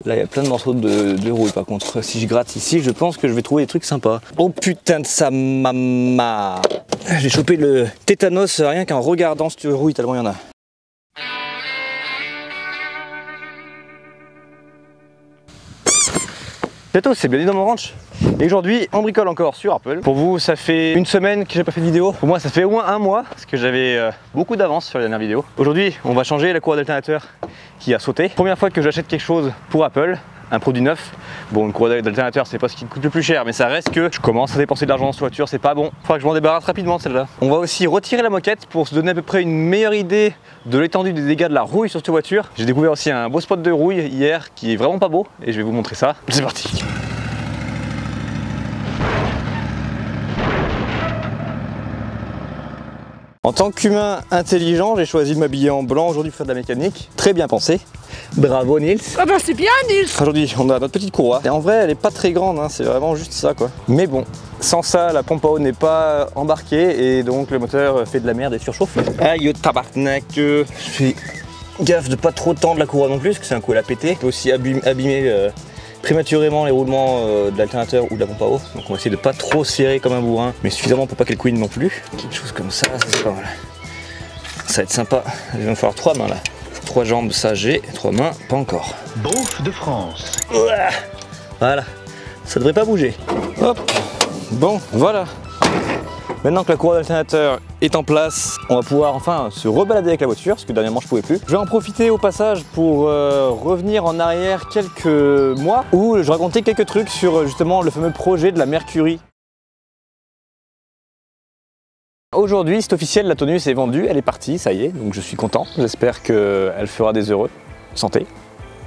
Là il y a plein de morceaux de rouille par contre. Si je gratte ici, je pense que je vais trouver des trucs sympas. Oh putain de sa maman. J'ai chopé le tétanos rien qu'en regardant cette rouille tellement il y en a. Bientôt, c'est bienvenue dans mon ranch. Et aujourd'hui, on bricole encore sur Apple. Pour vous, ça fait une semaine que j'ai pas fait de vidéo. Pour moi, ça fait au moins un mois parce que j'avais beaucoup d'avance sur les dernières vidéos. Aujourd'hui, on va changer la courroie d'alternateur qui a sauté. Première fois que j'achète quelque chose pour Apple, un produit neuf. Bon, une courroie d'alternateur, c'est pas ce qui coûte le plus cher, mais ça reste que je commence à dépenser de l'argent dans cette voiture, c'est pas bon. Faudra que je m'en débarrasse rapidement celle-là. On va aussi retirer la moquette pour se donner à peu près une meilleure idée de l'étendue des dégâts de la rouille sur cette voiture. J'ai découvert aussi un beau spot de rouille hier qui est vraiment pas beau et je vais vous montrer ça. C'est parti. En tant qu'humain intelligent, j'ai choisi de m'habiller en blanc aujourd'hui pour faire de la mécanique. Très bien pensé. Bravo Nils. Ah bah c'est bien Nils. Aujourd'hui, on a notre petite courroie. Et en vrai, elle est pas très grande, hein, c'est vraiment juste ça quoi. Mais bon, sans ça, la pompe à eau n'est pas embarquée et donc le moteur fait de la merde et surchauffe. Aïe tabarnak. Je fais gaffe de pas trop tendre la courroie non plus parce que c'est un coup à la péter. Je peux aussi abîmer prématurément les roulements de l'alternateur ou de la pompe à eau. Donc on va essayer de pas trop serrer comme un bourrin, mais suffisamment pour pas qu'elle couine non plus. Quelque chose comme ça, c'est pas mal. Ça va être sympa. Il va me falloir 3 mains là. 3 jambes, ça j'ai. 3 mains, pas encore. Bouffe de France. Voilà. Ça devrait pas bouger. Hop. Bon, voilà. Maintenant que la courroie d'alternateur est en place, on va pouvoir enfin se rebalader avec la voiture, parce que dernièrement je pouvais plus. Je vais en profiter au passage pour revenir en arrière quelques mois, où je racontais quelques trucs sur justement le fameux projet de la Mercury. Aujourd'hui, c'est officiel, la Tonus est vendue, elle est partie, ça y est, donc je suis content. J'espère qu'elle fera des heureux. Santé.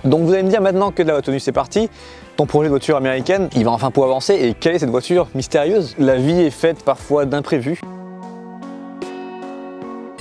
Donc vous allez me dire maintenant que la Tonus est partie, ton projet de voiture américaine, il va enfin pouvoir avancer. Et quelle est cette voiture mystérieuse? La vie est faite parfois d'imprévus.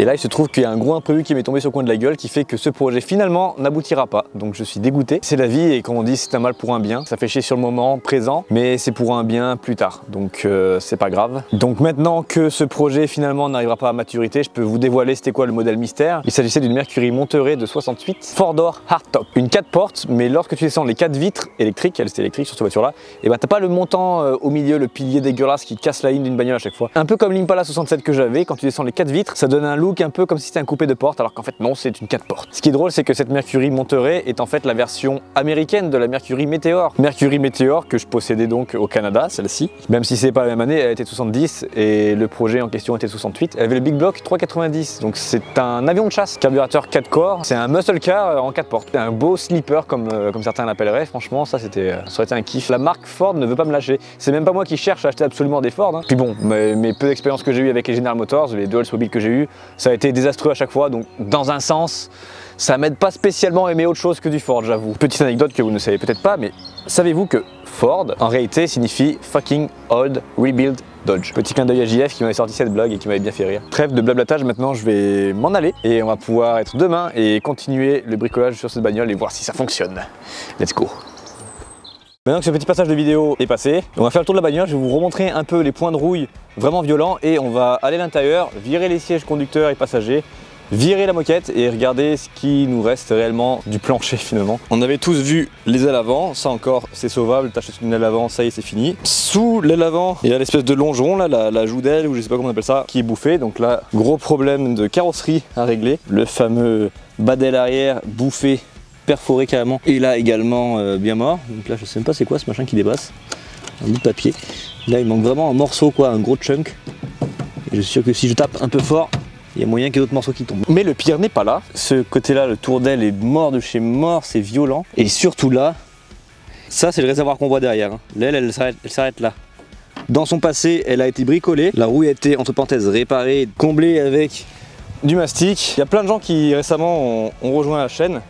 Et là, il se trouve qu'il y a un gros imprévu qui m'est tombé sur le coin de la gueule qui fait que ce projet finalement n'aboutira pas. Donc je suis dégoûté. C'est la vie et comme on dit, c'est un mal pour un bien. Ça fait chier sur le moment présent, mais c'est pour un bien plus tard. Donc c'est pas grave. Donc maintenant que ce projet finalement n'arrivera pas à maturité, je peux vous dévoiler c'était quoi le modèle mystère. Il s'agissait d'une Mercury Monterey de 68, 4-door hardtop. Une 4 portes, mais lorsque tu descends les 4 vitres électriques, elle c'était électrique sur cette voiture-là, et ben t'as pas le montant au milieu, le pilier dégueulasse qui casse la ligne d'une bagnole à chaque fois. Un peu comme l'Impala 67 que j'avais, quand tu descends les 4 vitres, ça donne un look un peu comme si c'était un coupé de porte, alors qu'en fait non, c'est une 4 portes. Ce qui est drôle, c'est que cette Mercury Monterey est en fait la version américaine de la Mercury Meteor. Mercury Meteor que je possédais donc au Canada, celle-ci. Même si c'est pas la même année, elle était 70 et le projet en question était 68. Elle avait le Big Block 390, donc c'est un avion de chasse, carburateur 4 corps. C'est un muscle car en 4 portes. Un beau sleeper comme certains l'appelleraient. Franchement, ça aurait été un kiff. La marque Ford ne veut pas me lâcher. C'est même pas moi qui cherche à acheter absolument des Ford. Hein. Puis bon, mes peu d'expérience que j'ai eu avec les General Motors, les deux Oldsmobile que j'ai eu, ça a été désastreux à chaque fois, donc dans un sens, ça m'aide pas spécialement à aimer autre chose que du Ford, j'avoue. Petite anecdote que vous ne savez peut-être pas, mais savez-vous que Ford, en réalité, signifie Fucking Old Rebuild Dodge. Petit clin d'œil à JF qui m'avait sorti cette blague et qui m'avait bien fait rire. Trêve de blablatage, maintenant je vais m'en aller et on va pouvoir être demain et continuer le bricolage sur cette bagnole et voir si ça fonctionne. Let's go. Maintenant que ce petit passage de vidéo est passé, on va faire le tour de la bagnole, je vais vous remontrer un peu les points de rouille vraiment violents et on va aller à l'intérieur, virer les sièges conducteurs et passagers, virer la moquette et regarder ce qui nous reste réellement du plancher finalement. On avait tous vu les ailes avant, ça encore c'est sauvable, t'achètes une aile avant, ça y est c'est fini. Sous l'aile avant, il y a l'espèce de longeron là, la joue d'aile ou je sais pas comment on appelle ça, qui est bouffée. Donc là, gros problème de carrosserie à régler. Le fameux bas d'aile arrière bouffé, perforé carrément, et là également bien mort. Donc là je sais même pas c'est quoi ce machin qui dépasse, un bout de papier. Là il manque vraiment un morceau quoi, un gros chunk. Et je suis sûr que si je tape un peu fort, il y a moyen qu'il y ait d'autres morceaux qui tombent. Mais le pire n'est pas là. Ce côté-là, le tour d'aile est mort de chez mort, c'est violent. Et surtout là, ça c'est le réservoir qu'on voit derrière. Hein. L'aile, elle s'arrête là. Dans son passé, elle a été bricolée. La rouille a été, entre parenthèses, réparée, comblée avec du mastic. Il y a plein de gens qui récemment ont rejoint la chaîne.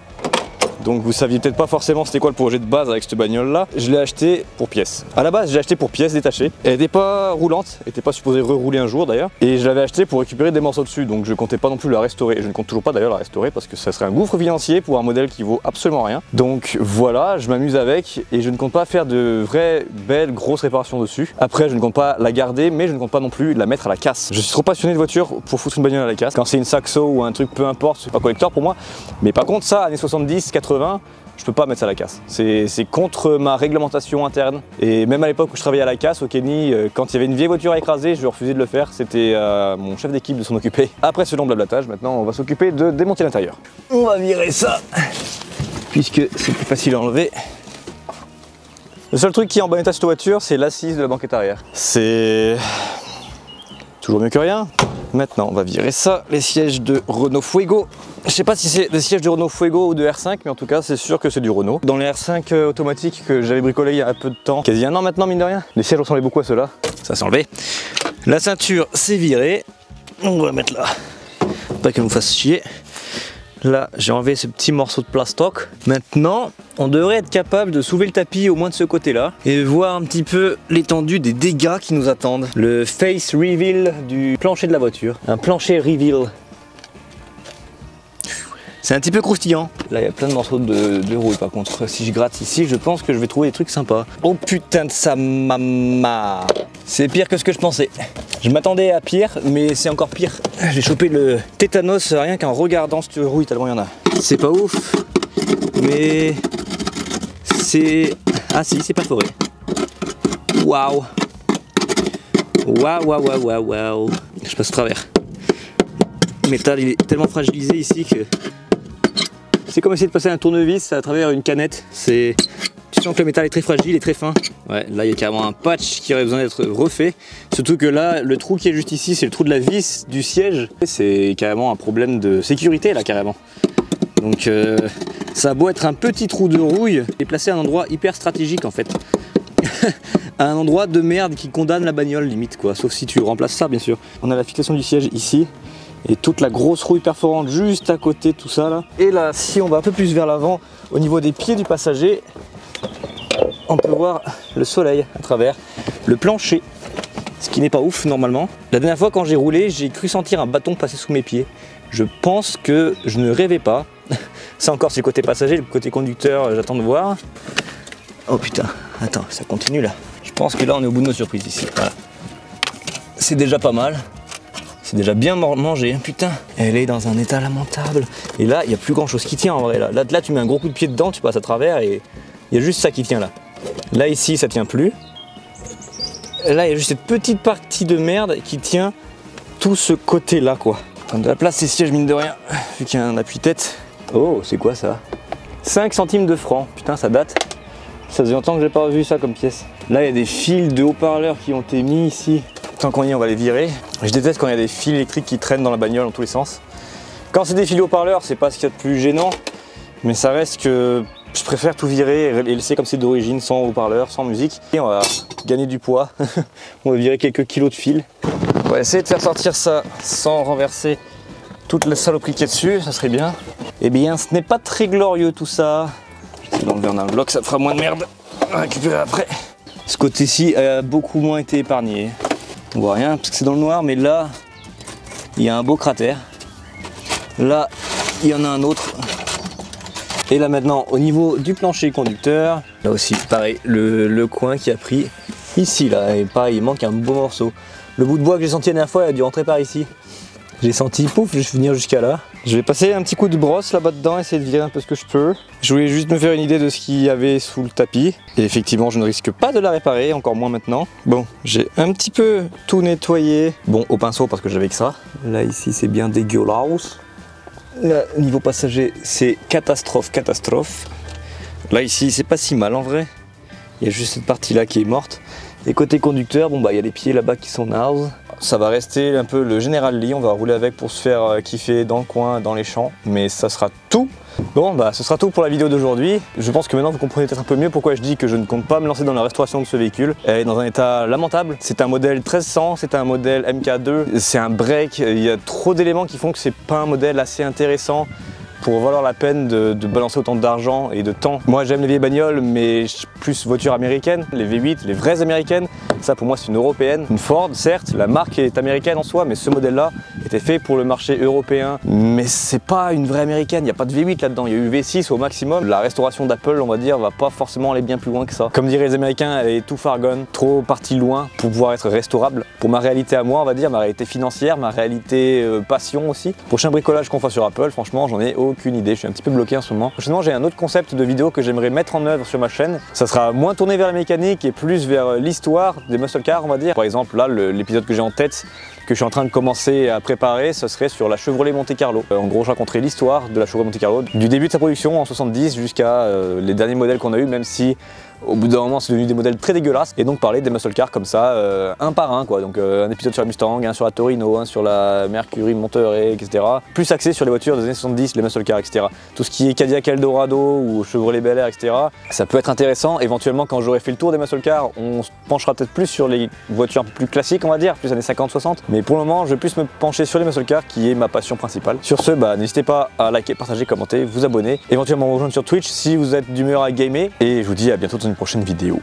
Donc vous saviez peut-être pas forcément c'était quoi le projet de base avec cette bagnole là. Je l'ai acheté pour pièces. À la base j'ai acheté pour pièces détachées. Elle n'était pas roulante, elle n'était pas supposée rerouler un jour d'ailleurs. Et je l'avais acheté pour récupérer des morceaux dessus. Donc je comptais pas non plus la restaurer. Je ne compte toujours pas d'ailleurs la restaurer parce que ça serait un gouffre financier pour un modèle qui vaut absolument rien. Donc voilà, je m'amuse avec et je ne compte pas faire de vraies belles grosses réparations dessus. Après je ne compte pas la garder mais je ne compte pas non plus la mettre à la casse. Je suis trop passionné de voiture pour foutre une bagnole à la casse. Quand c'est une Saxo ou un truc peu importe, c'est pas collector pour moi. Mais par contre ça, années 70, 80, je peux pas mettre ça à la casse. C'est contre ma réglementation interne. Et même à l'époque où je travaillais à la casse au Kenny, quand il y avait une vieille voiture à écraser, je refusais de le faire. C'était mon chef d'équipe de s'en occuper. Après ce long blablatage, maintenant on va s'occuper de démonter l'intérieur. On va virer ça, puisque c'est plus facile à enlever. Le seul truc qui est en bon état de cette voiture, c'est l'assise de la banquette arrière. C'est toujours mieux que rien. Maintenant, on va virer ça, les sièges de Renault Fuego. Je sais pas si c'est des sièges de Renault Fuego ou de R5, mais en tout cas, c'est sûr que c'est du Renault. Dans les R5 automatiques que j'avais bricolé il y a un peu de temps, quasi un an maintenant, mine de rien, les sièges ressemblaient beaucoup à ceux-là. Ça s'est enlevé. La ceinture, c'est viré. On va la mettre là, pas qu'elle nous fasse chier. Là, j'ai enlevé ce petit morceau de plastoc. Maintenant, on devrait être capable de soulever le tapis au moins de ce côté-là et voir un petit peu l'étendue des dégâts qui nous attendent. Le face reveal du plancher de la voiture. Un plancher reveal. C'est un petit peu croustillant. Là, il y a plein de morceaux de rouille par contre. Si je gratte ici, je pense que je vais trouver des trucs sympas. Oh putain de sa mama. C'est pire que ce que je pensais. Je m'attendais à pire, mais c'est encore pire. J'ai chopé le tétanos rien qu'en regardant cette rouille, tellement il y en a. C'est pas ouf, mais c'est... Ah si, c'est perforé. Waouh. Waouh, waouh, waouh, waouh, waouh. Je passe au travers. Le métal, il est tellement fragilisé ici que... C'est comme essayer de passer un tournevis à travers une canette. Tu sens que le métal est très fragile et très fin. Ouais, là il y a carrément un patch qui aurait besoin d'être refait. Surtout que là, le trou qui est juste ici, c'est le trou de la vis du siège. C'est carrément un problème de sécurité là, carrément. Donc ça a beau être un petit trou de rouille, il est placé à un endroit hyper stratégique en fait. À un endroit de merde qui condamne la bagnole limite quoi. Sauf si tu remplaces ça bien sûr. On a la fixation du siège ici. Et toute la grosse rouille perforante juste à côté de tout ça là. Et là, si on va un peu plus vers l'avant, au niveau des pieds du passager, on peut voir le soleil à travers le plancher, ce qui n'est pas ouf normalement. La dernière fois quand j'ai roulé, j'ai cru sentir un bâton passer sous mes pieds. Je pense que je ne rêvais pas. Ça encore c'est le côté passager, le côté conducteur, j'attends de voir. Oh putain, attends, ça continue là. Je pense que là on est au bout de nos surprises ici. Voilà. C'est déjà pas mal. C'est déjà bien mangé, putain. Elle est dans un état lamentable. Et là, il n'y a plus grand chose qui tient en vrai. Là, tu mets un gros coup de pied dedans, tu passes à travers et il y a juste ça qui tient là. Là, ici, ça tient plus. Là, il y a juste cette petite partie de merde qui tient tout ce côté-là, quoi. Prendre de la place, ces sièges, mine de rien, vu qu'il y a un appui-tête. Oh, c'est quoi ça? 5 centimes de francs. Putain, ça date. Ça faisait longtemps que j'ai pas revu ça comme pièce. Là, il y a des fils de haut-parleurs qui ont été mis ici. Tant qu'on y est, on va les virer. Je déteste quand il y a des fils électriques qui traînent dans la bagnole dans tous les sens. Quand c'est des fils haut-parleurs, c'est pas ce qu'il y a de plus gênant, mais ça reste que je préfère tout virer et laisser comme c'est d'origine, sans haut-parleur, sans musique. Et on va gagner du poids. On va virer quelques kilos de fils. On va essayer de faire sortir ça sans renverser toute la saloperie qui est dessus, ça serait bien. Eh bien, ce n'est pas très glorieux tout ça. Je vais essayer d'enlever un bloc, ça fera moins de merde à récupérer après. Ce côté-ci a beaucoup moins été épargné. On voit rien parce que c'est dans le noir, mais là, il y a un beau cratère. Là, il y en a un autre. Et là maintenant, au niveau du plancher conducteur, là aussi, pareil, le coin qui a pris ici, là, et pareil, il manque un beau morceau. Le bout de bois que j'ai senti la dernière fois, il a dû rentrer par ici. J'ai senti, pouf, je vais venir jusqu'à là. Je vais passer un petit coup de brosse là-bas dedans, essayer de virer un peu ce que je peux. Je voulais juste me faire une idée de ce qu'il y avait sous le tapis. Et effectivement, je ne risque pas de la réparer, encore moins maintenant. Bon, j'ai un petit peu tout nettoyé. Bon, au pinceau parce que j'avais que ça. Là, ici, c'est bien dégueulasse. Là, niveau passager, c'est catastrophe, catastrophe. Là, ici, c'est pas si mal en vrai. Il y a juste cette partie-là qui est morte. Et côté conducteur, bon bah il y a les pieds là-bas qui sont naze. Ça va rester un peu le General Lee, on va rouler avec pour se faire kiffer dans le coin, dans les champs. Mais ça sera tout. Bon bah ce sera tout pour la vidéo d'aujourd'hui. Je pense que maintenant vous comprenez peut-être un peu mieux pourquoi je dis que je ne compte pas me lancer dans la restauration de ce véhicule. Elle est dans un état lamentable. C'est un modèle 1300, c'est un modèle MK2. C'est un break, il y a trop d'éléments qui font que c'est pas un modèle assez intéressant pour valoir la peine de balancer autant d'argent et de temps. Moi j'aime les vieilles bagnoles, mais plus voitures américaines, les V8, les vraies américaines. Ça pour moi c'est une européenne, une Ford certes, la marque est américaine en soi, mais ce modèle là était fait pour le marché européen. Mais c'est pas une vraie américaine, il n'y a pas de V8 là-dedans, il y a eu V6 au maximum. La restauration d'Apple, on va dire, va pas forcément aller bien plus loin que ça. Comme diraient les Américains, elle est too far gone, trop partie loin pour pouvoir être restaurable. Pour ma réalité à moi, on va dire, ma réalité financière, ma réalité passion aussi. Prochain bricolage qu'on fasse sur Apple, franchement, j'en ai aucune idée, je suis un petit peu bloqué en ce moment. Prochainement, j'ai un autre concept de vidéo que j'aimerais mettre en œuvre sur ma chaîne. Ça sera moins tourné vers la mécanique et plus vers l'histoire des muscle cars, on va dire. Par exemple, là, l'épisode que j'ai en tête, que je suis en train de commencer à préparer, ce serait sur la Chevrolet Monte Carlo. En gros, je raconterai l'histoire de la Chevrolet Monte Carlo, du début de sa production en 70 jusqu'à les derniers modèles qu'on a eu, même si au bout d'un moment c'est devenu des modèles très dégueulasses, et donc parler des muscle cars comme ça, un par un quoi. Donc un épisode sur la Mustang, un sur la Torino, un sur la Mercury Monterey, etc. Plus axé sur les voitures des années 70, les muscle cars, etc. Tout ce qui est Cadillac Eldorado ou Chevrolet Bel Air, etc. Ça peut être intéressant. Éventuellement, quand j'aurai fait le tour des muscle cars, on se penchera peut-être plus sur les voitures un peu plus classiques, on va dire, plus années 50-60. Mais pour le moment, je vais plus me pencher sur les muscle cars, qui est ma passion principale. Sur ce, n'hésitez pas à liker, partager, commenter, vous abonner, éventuellement me rejoindre sur Twitch si vous êtes d'humeur à gamer. Et je vous dis à bientôt dans une prochaine vidéo.